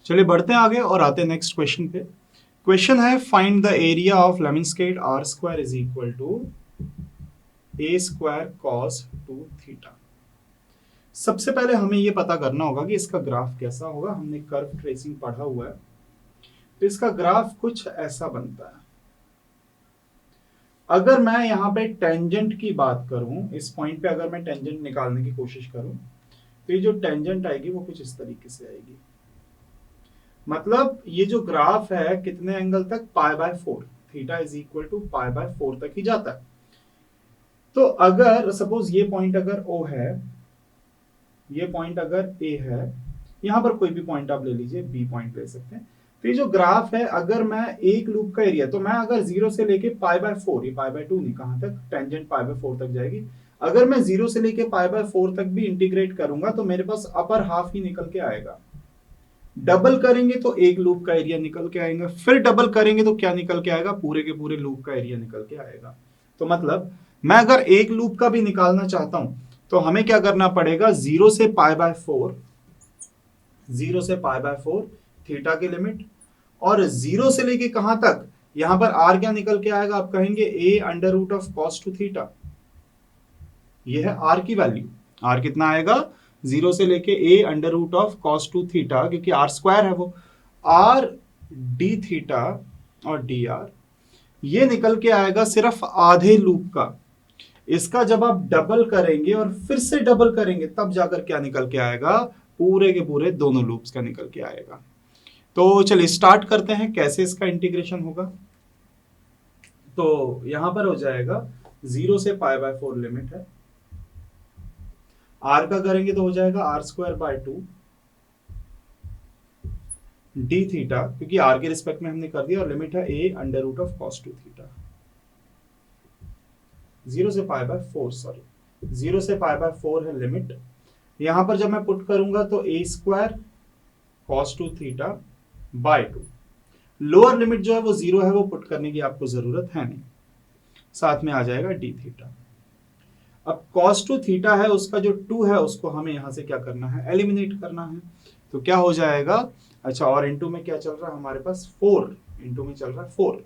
चलिए बढ़ते हैं आगे और आते हैं नेक्स्ट क्वेश्चन पे। क्वेश्चन है find the area of lemniscate r square is equal to a square cos 2 theta. सबसे पहले हमें यह पता करना होगा कि इसका ग्राफ कैसा होगा। हमने कर्व ट्रेसिंग पढ़ा हुआ है, तो इसका ग्राफ कुछ ऐसा बनता है। अगर मैं यहां पे टेंजेंट की बात करूं, इस पॉइंट पे अगर मैं टेंजेंट निकालने की कोशिश करूं, तो ये जो टेंजेंट आएगी वो कुछ इस तरीके से आएगी। मतलब ये जो ग्राफ है कितने एंगल तक, π/4, थीटा इज इक्वल टू π/4 तक ही जाता है। तो अगर सपोज ये पॉइंट अगर O है, ये पॉइंट अगर A है, यहां पर कोई भी पॉइंट आप ले लीजिए, B पॉइंट ले सकते हैं। तो ये जो ग्राफ है, अगर मैं एक लूप का एरिया, तो मैं अगर 0 से लेके π/4, ये π/2 नहीं, कहां तक, टेंजेंट π/4 तक जाएगी। अगर मैं 0 से लेके π/4 तक भी इंटीग्रेट करूंगा तो मेरे पास अपर हाफ ही निकल के आएगा। डबल करेंगे तो एक लूप का एरिया निकल के आएगा, फिर डबल करेंगे तो क्या निकल के आएगा, पूरे के पूरे लूप का एरिया निकल के आएगा। तो मतलब मैं अगर एक लूप का भी निकालना चाहता हूं तो हमें क्या करना पड़ेगा, 0 से π/4, 0 से π/4 थीटा की लिमिट, और 0 से लेके कहां तक, यहां पर r क्या निकल के आएगा, आप कहेंगे a√cos 2 थीटा। ये है r की वैल्यू। r कितना आएगा, 0 से लेके a√cos 2 थीटा, क्योंकि r स्क्वायर है वो, r d थीटा और dr, ये निकल के आएगा सिर्फ आधे लूप का। इसका जब आप डबल करेंगे और फिर से डबल करेंगे तब जाकर क्या निकल के आएगा, पूरे के पूरे दोनों लूप्स का निकल के आएगा। तो चलिए स्टार्ट करते हैं कैसे इसका इंटीग्रेशन होगा। तो यहां पर हो जाएगा 0 से π/4 लिमिट है, r का करेंगे तो हो जाएगा r²/2 d थीटा, क्योंकि r के रिस्पेक्ट में हमने कर दिया, और लिमिट है a√cos 2 थीटा। 0 से π/4, सॉरी 0 से π/4 है लिमिट। यहां पर जब मैं पुट करूंगा तो a² cos 2 theta by 2। Lower limit जो है वो 0 है, वो पुट करने की आपको जरूरत है नहीं, साथ में आ जाएगा d थीटा। अब cos 2 थीटा है, उसका जो 2 है उसको हमें यहां से क्या करना है, एलिमिनेट करना है। तो क्या हो जाएगा, अच्छा, और इनटू में क्या चल रहा है हमारे पास, 4 इनटू में चल रहा है 4।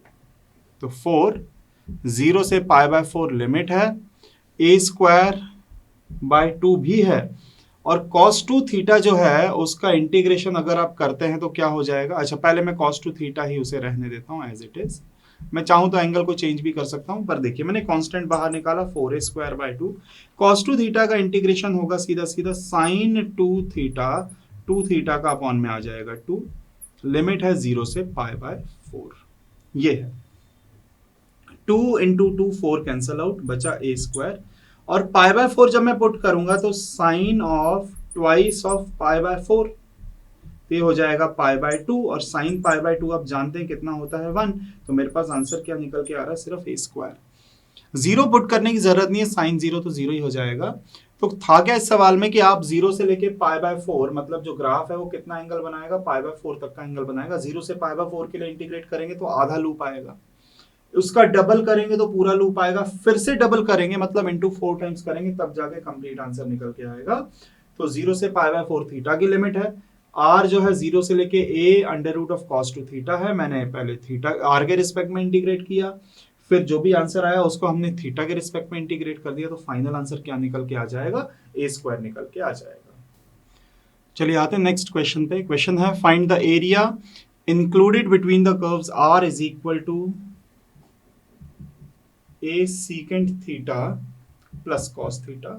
तो 4, 0 से π/4 लिमिट है, a²/2 भी है, और cos 2 थीटा जो है उसका इंटीग्रेशन अगर आप करते हैं तो क्या हो जाएगा। अच्छा, पहले मैं cos 2 थीटा ही उसे रहने देता हूं एज इट इज। मैं चाहूं तो एंगल को चेंज भी कर सकता हूं, पर देखिए मैंने कांस्टेंट बाहर निकाला, 4a²/2। cos 2 थीटा का इंटीग्रेशन होगा सीधा सीधा sin 2 थीटा, 2 थीटा का अपॉन में आ जाएगा 2, लिमिट है 0 से π/4। ये है 2 इंटू 2, 4 कैंसल आउट, बचा a², और π/4 जब मैं पुट करूंगा तो साइन ऑफ ट्वाइस ऑफ π/4, ये हो जाएगा π/2, और साइन π/2 आप जानते हैं कितना होता है, 1। तो मेरे पास आंसर क्या निकल के आ रहा है, सिर्फ a²। 0 पुट करने की जरूरत नहीं है, साइन 0 तो 0 ही हो जाएगा। तो था क्या इस सवाल में कि आप 0 से लेके π/4, मतलब जो ग्राफ है वो कितना एंगल बनाएगा, π/4 तक का एंगल बनाएगा। 0 से π/4 के लिए इंटीग्रेट करेंगे तो आधा लूप आएगा, उसका डबल करेंगे तो पूरा लूप आएगा, फिर से डबल करेंगे मतलब इंटू 4 टाइम्स करेंगे तब जाके कंप्लीट आंसर निकल के आएगा। तो 0 से π/4 थीटा की लिमिट है, r जो है 0 से लेके a√cos 2 थीटा है। मैंने पहले थीटा r के रिस्पेक्ट में इंटीग्रेट किया, फिर जो भी आंसर आया उसको हमने थीटा के रिस्पेक्ट में इंटीग्रेट कर दिया, तो फाइनल आंसर क्या निकल के आ जाएगा, a² निकल के आ जाएगा। चलिए आते हैं नेक्स्ट क्वेश्चन पे। क्वेश्चन है find the area included between the curves r is equal to a secant theta plus cos theta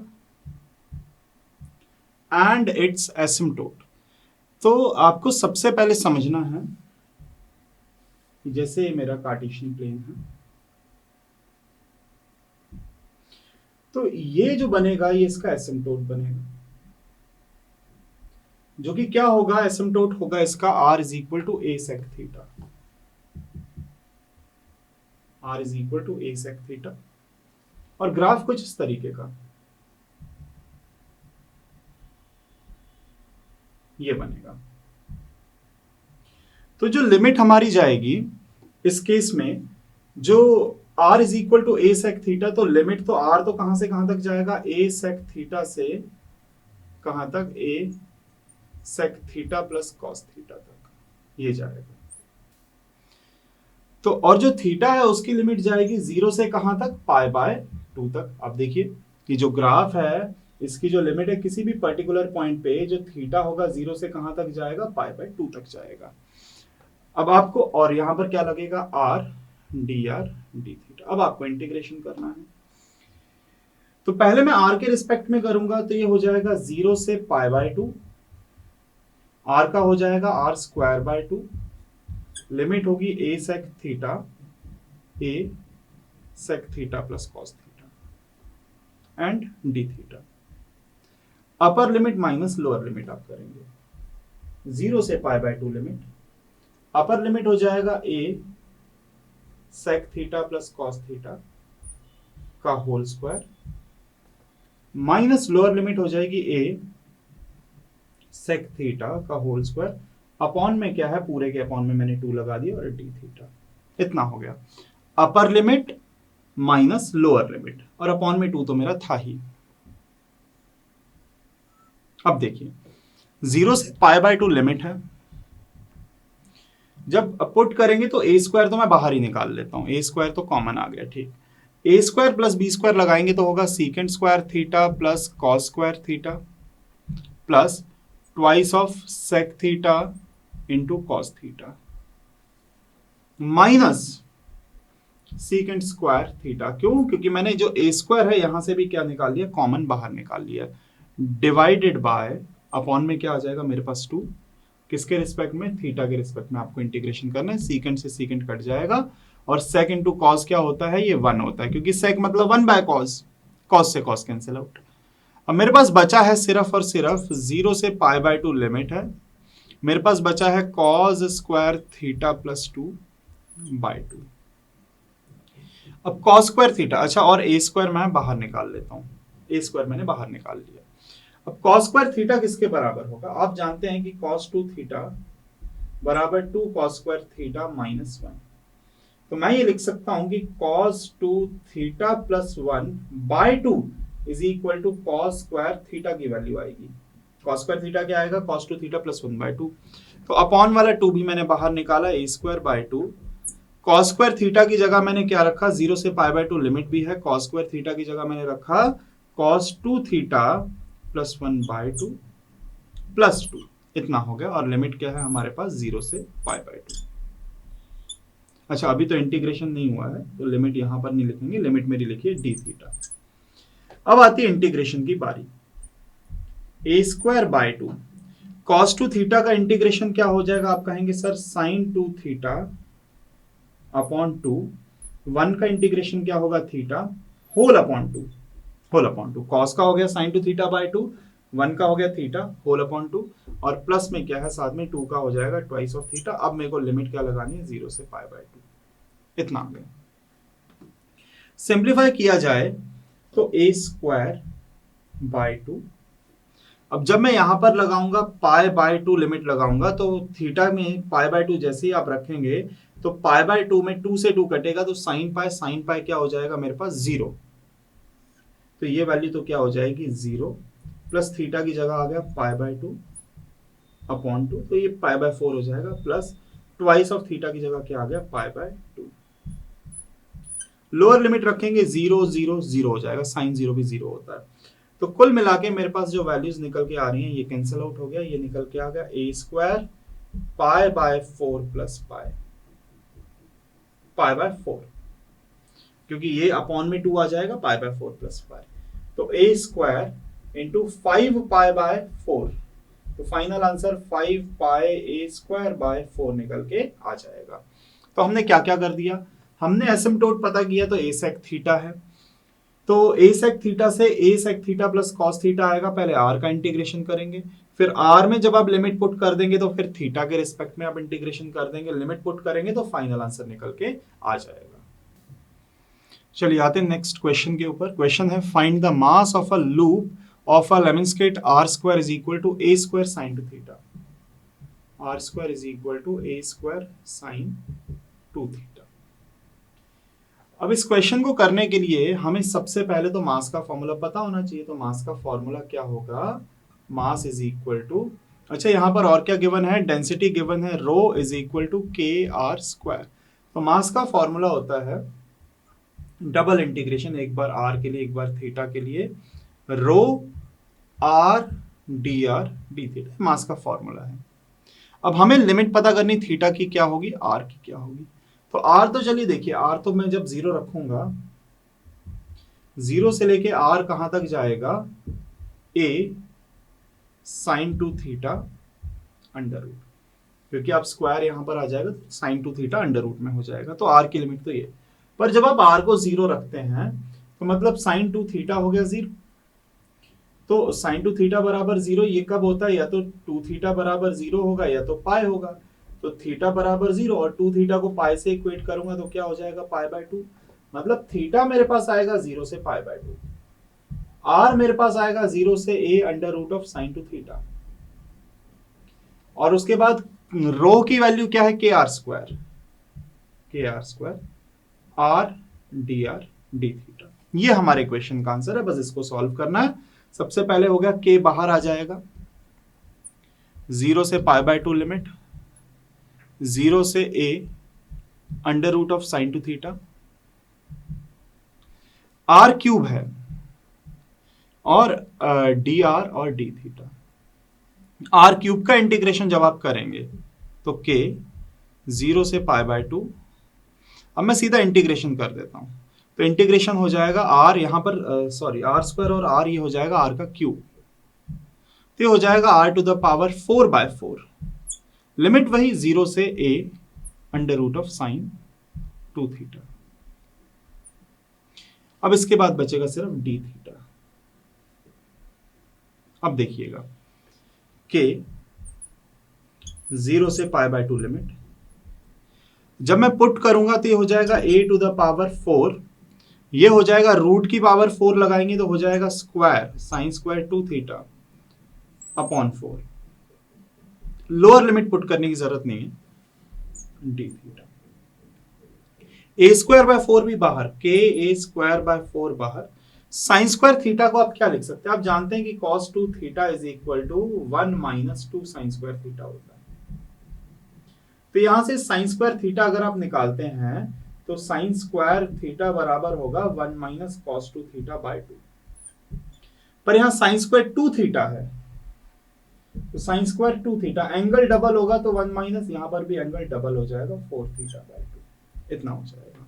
and its asymptote. तो आपको सबसे पहले समझना है कि जैसे मेरा कार्टेशियन प्लेन है, तो ये जो बनेगा ये इसका एसिम्प्टोट बनेगा, जो कि क्या होगा, एसिम्प्टोट होगा इसका r is equal to a sec theta, r is equal to a sec theta. और ग्राफ कुछ इस तरीके का ये बनेगा। तो जो लिमिट हमारी जाएगी इस केस में, जो r is equal to a sec theta, तो लिमिट तो r तो कहां से कहां तक जाएगा, a sec थीटा से कहां तक, a sec theta plus cos theta तक। ये जाएगा। तो और जो थीटा है उसकी लिमिट जाएगी 0 से कहां तक, π/2 तक। अब देखिए कि जो ग्राफ है इसकी जो लिमिट है किसी भी पर्टिकुलर पॉइंट पे जो थीटा होगा 0 से कहां तक जाएगा, π/2 तक जाएगा। अब आपको और यहां पर क्या लगेगा, r dr d थीटा। अब आपको इंटीग्रेशन करना है। तो पहले मैं r के रिस्पेक्ट में करूंगा तो ये हो जाएगा 0 से π/2, r का हो जाएगा r²/2, लिमिट होगी a sec theta plus cos theta and d theta. Upper limit minus lower limit आप करेंगे। 0 से π/2 लिमिट, अपर लिमिट हो जाएगा a sec theta plus cos theta का whole square, minus lower limit हो जाएगी a sec थीटा का whole square, upon में क्या है, पूरे के अपॉन में मैंने 2 लगा दिया और d थीटा। इतना हो गया upper limit minus lower limit, और अपॉन में 2 तो मेरा था ही। अब देखिए 0 से π/2 लिमिट है, जब पुट करेंगे तो a स्क्वायर तो मैं बाहर ही निकाल लेता हूं, a स्क्वायर तो कॉमन आ गया, ठीक। a square plus b square लगाएंगे तो होगा secant square theta plus cos square theta plus twice of sec theta into cos theta minus secant square theta. क्यों? क्योंकि मैंने जो a स्क्वायर है यहां से भी क्या निकाल लिया, कॉमन बाहर निकाल लिया, डिवाइडेड बाय अपॉन में क्या आ जाएगा मेरे पास 2, किसके रिस्पेक्ट में, थीटा के रिस्पेक्ट में आपको इंटीग्रेशन करना है। सीकेंड से सीकेंड कट जाएगा और सेक इंटू कॉस क्या होता है, ये 1 होता है, क्योंकि सेक मतलब 1/cos, कॉस से कॉस कैंसिल आउट। अब मेरे पास बचा है सिर्फ और सिर्फ 0 से π/2 लिमिट है, मेरे पास बचा है cos स्क्वायर थीटा प्लस 2/2। अब cos स्क्वायर थीटा, अच्छा, और a स्क्वायर मैं बाहर निकाल लेता हूं, a स्क्वायर मैंने बाहर निकाल लिया। अब cos स्क्वायर थीटा किसके बराबर होगा, आप जानते हैं कि cos 2 थीटा बराबर 2 cos स्क्वायर थीटा माइनस 1। तो मैं ये लिख सकता हूं कि cos 2 theta plus 1/2 is equal to cos square theta की वैल्यू आएगी। cos स्क्वायर थीटा क्या आएगा, cos 2 थीटा प्लस 1/2। तो अपॉन वाला 2 भी मैंने बाहर निकाला, a²/2। cos स्क्वायर थीटा की जगह मैंने क्या रखा, 0 से π/2 लिमिट भी है, cos स्क्वायर थीटा की जगह मैंने रखा cos 2 थीटा प्लस 1/2 प्लस 2, इतना हो गया। और लिमिट क्या है हमारे पास, 0 से π/2। अच्छा, अभी तो इंटीग्रेशन नहीं हुआ है तो लिमिट यहां पर नहीं लिखेंगे, लिमिट मेरी लिखिए d थीटा। अब आती है इंटीग्रेशन की बारी। a²/2 cos 2 थीटा का इंटीग्रेशन क्या हो जाएगा, आप कहेंगे सर sin 2 थीटा अपॉन 2, 1 का इंटीग्रेशन क्या होगा, थीटा होल अपॉन 2 cos का हो गया sin 2 थीटा/2, 1 का हो गया थीटा होल अपॉन 2, और प्लस में क्या है साथ में 2 का हो जाएगा ट्वाइस ऑफ थीटा। अब मेरे को लिमिट क्या लगानी है, 0 से π/2, इतना आ गया। सिंप्लीफाई किया जाए तो a²/2, अब जब मैं यहां पर लगाऊंगा π/2 लिमिट लगाऊंगा तो थीटा में π/2 जैसे ही आप रखेंगे तो π/2 में 2 से 2 कटेगा तो sin π क्या हो जाएगा मेरे पास, 0। तो ये वैल्यू तो क्या हो जाएगी, 0 प्लस थीटा की जगह आ गया π/2 अपॉन 2, तो ये π/4 हो जाएगा, प्लस ट्वाइस ऑफ थीटा की जगह क्या आ गया, π/2। लोअर लिमिट रखेंगे 0 0 0 हो जाएगा, साइन 0 भी 0 होता है। तो कुल मिला के मेरे पास जो वैल्यूज निकल के आ रही हैं ये कैंसिल आउट हो गया, ये निकल के आ गया a² π/4 प्लस π/4, क्योंकि ये अपॉन में 2 आ जाएगा, π/4 प्लस π, तो a² इंटू 5 π/4, तो फाइनल आंसर 5 πa²/4 निकल के आ जाएगा। तो हमने क्या क्या कर दिया, हमने एसिम्पटोट पता किया तो a sec थीटा है, तो a sec थीटा से a sec theta plus cos theta आएगा, पहले r का इंटीग्रेशन करेंगे, फिर r में जब आप लिमिट पुट कर देंगे तो फिर थीटा के रिस्पेक्ट में आप इंटीग्रेशन कर देंगे, लिमिट पुट करेंगे तो फाइनल आंसर निकल के आ जाएगा। चलिए आते हैं नेक्स्ट क्वेश्चन के ऊपर। क्वेश्चन है find the mass of a loop of a lemniscate r² is equal to a² sin 2 theta, r² is equal to a² sin 2 theta. अब इस क्वेश्चन को करने के लिए हमें सबसे पहले तो मास का फॉर्मूला पता होना चाहिए, तो मास का फॉर्मूला क्या होगा, मास इज इक्वल टू अच्छा, यहाँ पर और क्या गिवन है, डेंसिटी गिवन है, रो इज इक्वल टू के आर स्क्वायर। तो मास का फॉर्मूला होता है डबल इंटीग्रेशन, एक बार आर के लिए एक बार थीटा के लिए, रो आर डी थीटा, मास का फॉर्मूला है। अब हमें लिमिट पता करनी थीटा की क्या होगी, आर की क्या होगी। तो आर तो चलिए देखिए, आर तो मैं जब जीरो रखूंगा, जीरो से लेके आर कहां तक जाएगा, a sine two theta under root, क्योंकि आप स्क्वायर यहां पर आ जाएगा तो sine two theta under root में हो जाएगा। तो आर की लिमिट तो ये, पर जब आप आर को जीरो रखते हैं तो मतलब साइन टू थीटा हो गया जीरो। तो साइन टू थीटा बराबर जीरो ये कब होता है, या तो टू थीटा बराबर जीरो होगा या तो पाई होगा। तो थीटा बराबर जीरो और टू थीटा को पाई से इक्वेट करूंगा तो क्या हो जाएगा, पाई बाय टू। मतलब थीटा मेरे पास आएगा जीरो से पाई बाय टू, आर मेरे पास आएगा जीरो से a under root of sine two theta, और उसके बाद रो की वैल्यू क्या है, के r square r d theta. ये हमारे क्वेश्चन का आंसर है, बस इसको सॉल्व करना है। सबसे पहले हो गया के बाहर आ जाएगा, जीरो से pi by two limit, zero से a under root of sine two theta, r cube है और डी आर और डी थीटा। आर क्यूब का इंटीग्रेशन जब आप करेंगे तो के जीरो से पाई बाय टू, अब मैं सीधा इंटीग्रेशन कर देता हूं, तो इंटीग्रेशन हो जाएगा आर यहां पर सॉरी आर स्क्वायर और आर ये हो जाएगा आर का क्यूब, तो ये हो जाएगा r to the power 4/4, limit वही जीरो से a under root of sine two theta. अब इसके बाद बचेगा सिर्फ डी थीटा। अब देखिएगा के जीरो से पाई बाय टू लिमिट, जब मैं पुट करूंगा तो ये हो जाएगा ए टू द पावर 4, ये हो जाएगा रूट की पावर 4 लगाएंगे तो हो जाएगा square sine square to theta upon 4। Lower limit put करने की जरूरत नहीं है, d theta. A square by 4 भी बाहर, के ए स्क्वायर बाय 4 बाहर, साइन स्क्वायर थीटा को आप क्या लिख सकते हैं, आप जानते हैं कि cos 2 theta is equal to 1 minus 2 sine square theta होता है। तो यहां से साइन स्क्वायर थीटा अगर आप निकालते हैं तो साइन स्क्वायर थीटा बराबर होगा 1 माइनस cos 2 थीटा बाय 2, पर यहां साइन स्क्वायर 2 थीटा है, तो sine square 2 theta, angle double होगा तो 1 माइनस, यहां पर भी एंगल डबल हो जाएगा 4 थीटा बाय 2, इतना हो जाएगा।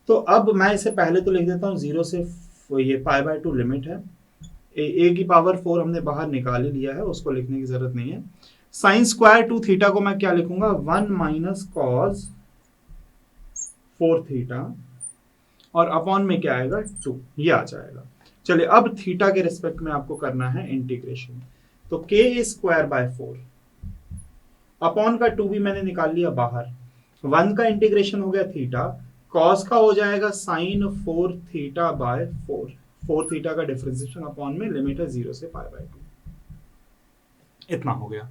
तो अब मैं इसे पहले तो लिख देता हूं, जीरो से ये पाई बाय टू लिमिट है, ए की पावर 4 हमने बाहर निकाल ही लिया है, उसको लिखने की जरूरत नहीं है। साइन स्क्वायर 2 थीटा को मैं क्या लिखूंगा, 1 माइनस कॉस 4 थीटा, और अपॉन में क्या आएगा 2, ये आ जाएगा। चलिए अब थीटा के रिस्पेक्ट में आपको करना है इंटीग्रेशन, तो के स्क्वायर बाय 4 अपॉन का 2 भी मैंने निकाल लिया बाहर, 1 का इंटीग्रेशन हो गया थीटा, कॉस का हो जाएगा साइन 4 थीटा बाय 4 थीटा का डिफरेंशिएशन अपॉन में लिमिट है 0 से पाई बाय 2, इतना हो गया।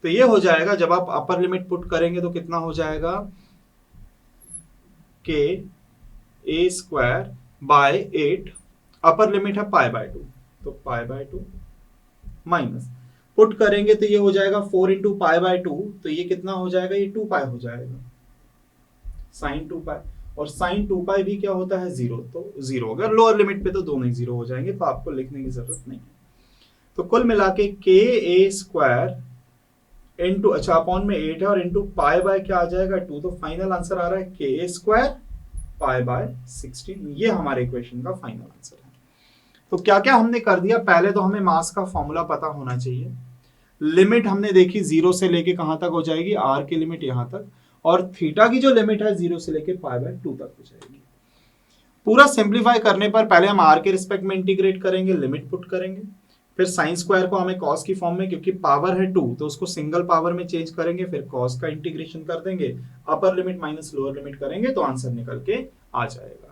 तो ये हो जाएगा, जब आप अपर लिमिट पुट करेंगे तो कितना हो जाएगा, के ए स्क्वायर बाय 8, अपर लिमिट है पाई बाय 2, तो पाई बाय 2 माइनस पुट करेंगे तो ये हो जाएगा 4 इंटू पाई बाय 2, तो ये कितना हो जाएगा, ये 2 पाई हो जाएगा, साइन 2 पाई, और साइन 2 पाई भी क्या होता है 0, तो 0 होगा। लोअर लिमिट पे तो दोनों ही 0 हो जाएंगे, तो आपको लिखने की जरूरत नहीं है। तो कुल मिला के के ए स्क्वायर इंटू, अच्छा अपॉन में 8 है और इंटू पाई बाय क्या आ जाएगा 2, तो फाइनल आंसर आ रहा है के ए स्क्वायर पाई बाय 16। ये हमारे इक्वेशन का फाइनल आंसर है। तो क्या क्या हमने कर दिया, पहले तो हमें मास का फॉर्मूला पता होना चाहिए, लिमिट हमने देखी 0 से लेके कहां तक हो जाएगी, आर की लिमिट यहां तक, और थीटा की जो लिमिट है 0 से लेके पाई बाय 2 तक हो जाएगी। पूरा सिंप्लीफाई करने पर पहले हम आर के रिस्पेक्ट में इंटीग्रेट करेंगे, लिमिट पुट करेंगे, फिर साइन स्क्वायर को हमें कॉस की फॉर्म में, क्योंकि पावर है 2 तो उसको सिंगल पावर में चेंज करेंगे, फिर कॉस का इंटीग्रेशन कर देंगे, upper limit minus lower limit करेंगे तो आंसर निकल के आ जाएगा।